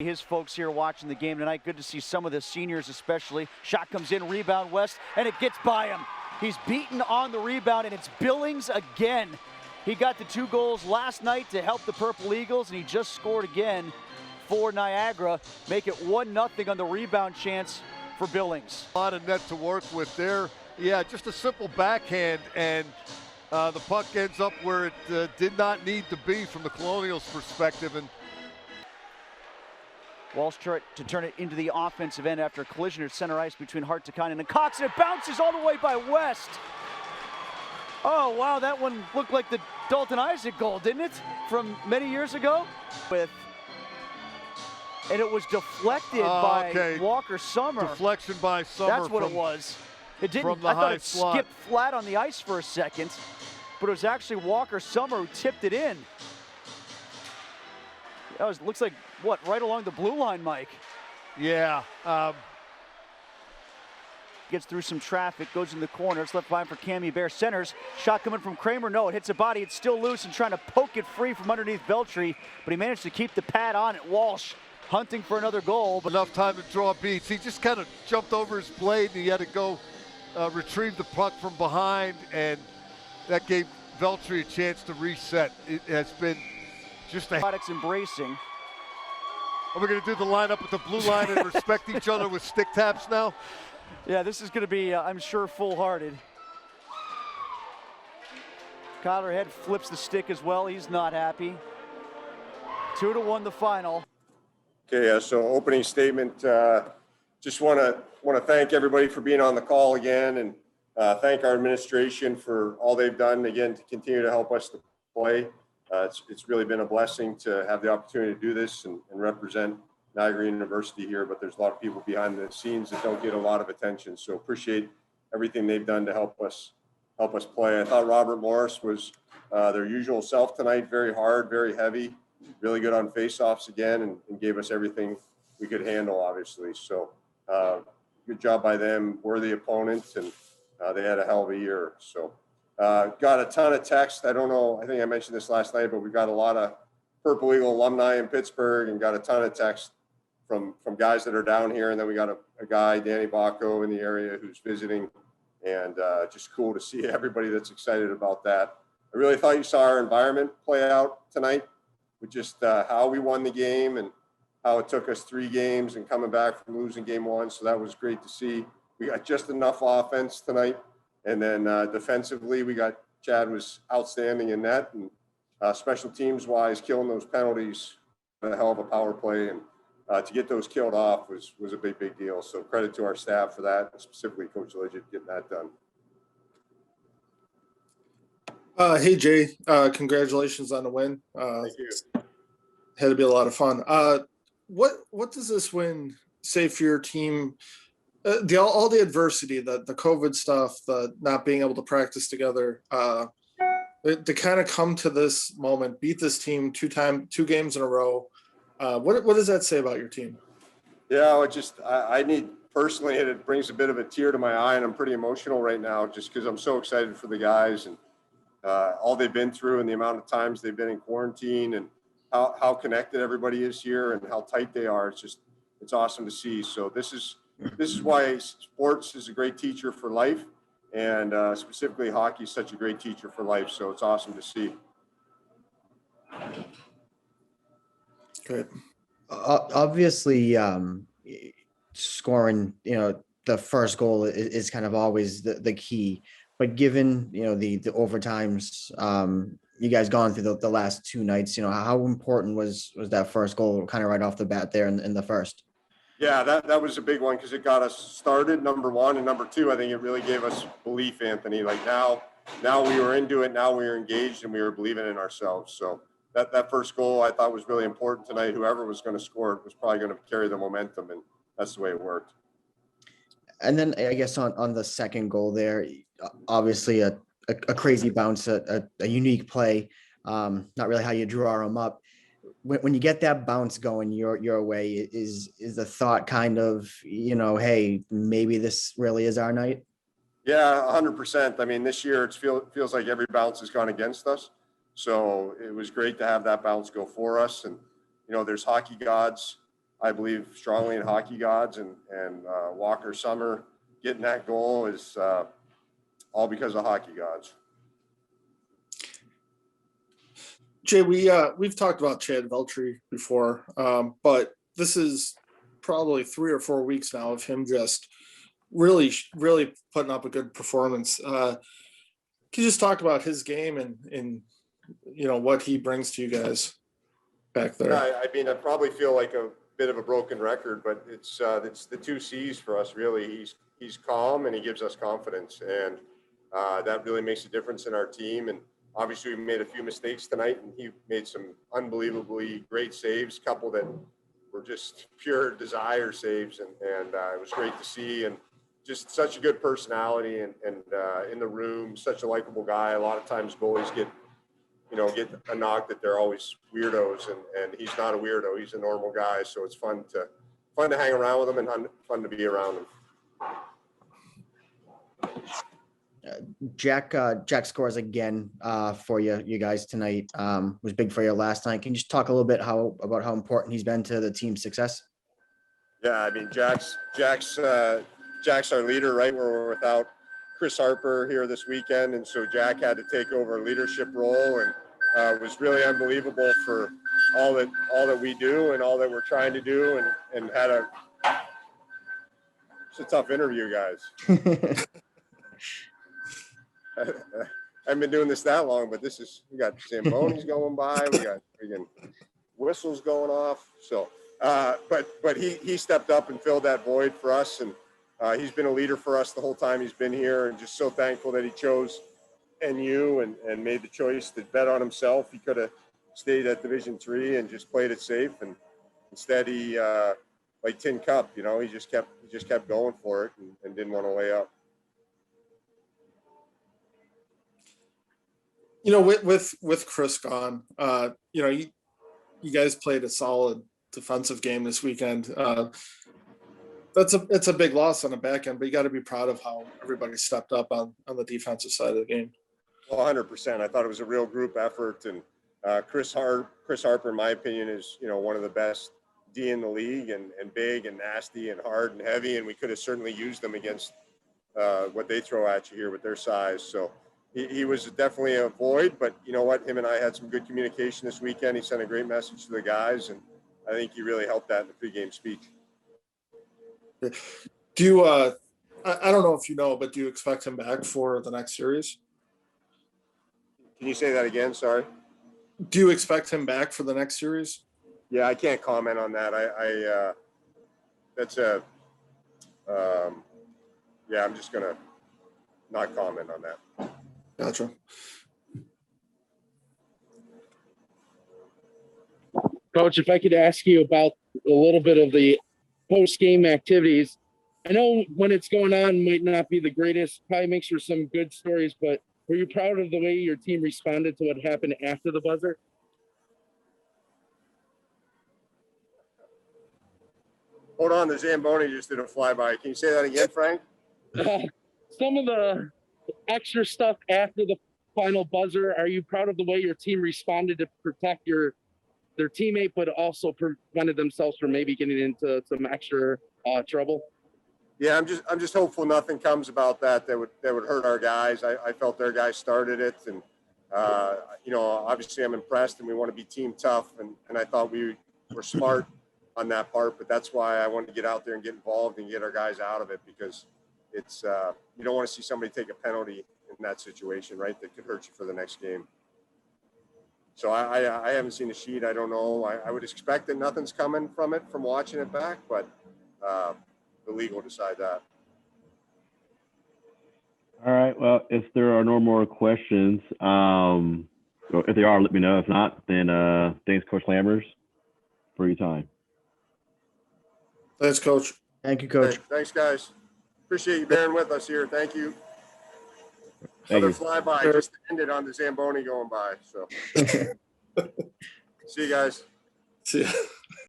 His folks here watching the game tonight. Good to see some of the seniors especially. Shot comes in, rebound West, and it gets by him. He's beaten on the rebound, and it's Billings again. He got the 2 goals last night to help the Purple Eagles, and he just scored again for Niagara. Make it 1-0 on the rebound chance for Billings. A lot of net to work with there. Yeah, just a simple backhand, and the puck ends up where it did not need to be from the Colonials' perspective. And Walsh tried to turn it into the offensive end after a collision at center ice between Hartikainen and Cox, and it bounces all the way by West. Oh, wow, that one looked like the Dalton Isaac goal, didn't it? From many years ago? And it was deflected by Walker Sommer. Deflection by Sommer. That's what it was. It didn't. I thought it skipped flat on the ice for a second, but it was actually Walker Sommer who tipped it in. That looks like, what, right along the blue line, Mike? Yeah. Gets through some traffic, goes in the corner. It's left behind for Cammy Bear. Centers. Shot coming from Kramer. No, it hits a body. It's still loose and trying to poke it free from underneath Veltri, but he managed to keep the pad on it. Walsh hunting for another goal. But enough time to draw beats. He just kind of jumped over his blade, and he had to go retrieve the puck from behind, and that gave Veltri a chance to reset. It has been just a... Products embracing. Are we going to do the lineup with the blue line and respect each other with stick taps now? Yeah, this is going to be, I'm sure, full-hearted. Kyler Head flips the stick as well. He's not happy. 2-1 the final. Okay, so opening statement. Just want to thank everybody for being on the call again, and thank our administration for all they've done again to continue to help us to play. It's really been a blessing to have the opportunity to do this and represent Niagara University here, but there's a lot of people behind the scenes that don't get a lot of attention. So appreciate everything they've done to help us play. I thought Robert Morris was their usual self tonight, very hard, very heavy, really good on faceoffs again, and gave us everything we could handle, obviously. So good job by them, worthy opponents, and they had a hell of a year. So got a ton of text. I don't know, I think I mentioned this last night, but we got a lot of Purple Eagle alumni in Pittsburgh and got a ton of text from guys that are down here. And then we got a guy, Danny Bacco, in the area who's visiting, and just cool to see everybody that's excited about that. I really thought you saw our environment play out tonight with just how we won the game and how it took us 3 games and coming back from losing game 1. So that was great to see. We got just enough offense tonight. And then defensively, Chad was outstanding in net, and special teams wise, killing those penalties, a hell of a power play, and to get those killed off was a big deal. So credit to our staff for that, specifically Coach Legit getting that done. Hey Jay, congratulations on the win. Thank you. Had to be a lot of fun. What does this win say for your team? All the adversity, the COVID stuff, the not being able to practice together, to kind of come to this moment, beat this team 2 games in a row. What does that say about your team? Yeah, I need personally, it brings a bit of a tear to my eye, and I'm pretty emotional right now just because I'm so excited for the guys and all they've been through and the amount of times they've been in quarantine and how connected everybody is here and how tight they are. It's awesome to see. So this is why sports is a great teacher for life, and specifically hockey is such a great teacher for life. So it's awesome to see. Great. Obviously, scoring, the first goal is kind of always the key. But given, the overtimes, you guys gone through the last 2 nights, how important was that first goal kind of right off the bat there in the first? Yeah, that was a big one because it got us started, number 1. And number 2, I think it really gave us belief, Anthony. Like now we were into it. Now we were engaged and we were believing in ourselves. So that first goal I thought was really important tonight. Whoever was going to score it was probably going to carry the momentum, and that's the way it worked. And then I guess on the second goal there, obviously a crazy bounce, a unique play, not really how you draw them up. When you get that bounce going your way, is the thought kind of, hey, maybe this really is our night? Yeah, 100%. I mean, this year it feels like every bounce has gone against us. So it was great to have that bounce go for us. And, there's hockey gods I believe strongly in hockey gods, and Walker Sommer getting that goal is all because of hockey gods. Jay, we've talked about Chad Veltri before, but this is probably 3 or 4 weeks now of him just really putting up a good performance. Can you just talk about his game and what he brings to you guys back there? Yeah, I mean, I probably feel like a bit of a broken record, but it's the 2 C's for us, really. He's calm and he gives us confidence, and that really makes a difference in our team. And obviously, we made a few mistakes tonight, and he made some unbelievably great saves, couple that were just pure desire saves, and it was great to see. And just such a good personality, and in the room, such a likable guy. A lot of times goalies get a knock that they're always weirdos, and he's not a weirdo. He's a normal guy, so it's fun to hang around with him and fun to be around him. Jack scores again for you guys tonight. Was big for you last night. Can you just talk a little bit about how important he's been to the team's success? Yeah, I mean, Jack's our leader, right? We're without Chris Harper here this weekend, and so Jack had to take over a leadership role, and it was really unbelievable for all that we do and all that we're trying to do, and it's a tough interview, guys. I haven't been doing this that long, but we got Zambonis going by, we got freaking whistles going off. So, but he stepped up and filled that void for us, and he's been a leader for us the whole time he's been here, and just so thankful that he chose NU and made the choice to bet on himself. He could have stayed at Division III and just played it safe, and instead he like Tin Cup, he just kept going for it and didn't want to lay up. With Chris gone, you guys played a solid defensive game this weekend. It's a big loss on the back end, but you got to be proud of how everybody stepped up on the defensive side of the game. Well, 100%. I thought it was a real group effort, and Chris Harper, in my opinion, is one of the best D in the league, and big and nasty and hard and heavy, and we could have certainly used them against what they throw at you here with their size. So he was definitely a void, but you know what? Him and I had some good communication this weekend. He sent a great message to the guys, and I think he really helped that in the pregame speech. Do you, I don't know if you know, but do you expect him back for the next series? Can you say that again? Sorry. Do you expect him back for the next series? Yeah, I can't comment on that. I'm just going to not comment on that. Gotcha. Coach, if I could ask you about a little bit of the post-game activities. I know when it's going on might not be the greatest, probably makes for some good stories, but were you proud of the way your team responded to what happened after the buzzer? Hold on, the Zamboni just did a flyby. Can you say that again, Frank? Some of the extra stuff after the final buzzer, are you proud of the way your team responded to protect their teammate, but also prevented themselves from maybe getting into some extra trouble? Yeah, I'm just hopeful nothing comes about that would hurt our guys. I felt their guys started it, and obviously I'm impressed, and we want to be team tough, and I thought we were smart on that part, but that's why I wanted to get out there and get involved and get our guys out of it, because it's you don't want to see somebody take a penalty in that situation, right? That could hurt you for the next game. So I haven't seen the sheet. I don't know. I would expect that nothing's coming from it from watching it back, but the league will decide that. All right. Well, if there are no more questions, if there are, let me know. If not, then thanks, Coach Lammers, for your time. Thanks, Coach. Thank you, Coach. Thanks, guys. Appreciate you bearing with us here. Thank you. Thank Another you. flyby just ended on the Zamboni going by. So see you guys. See ya.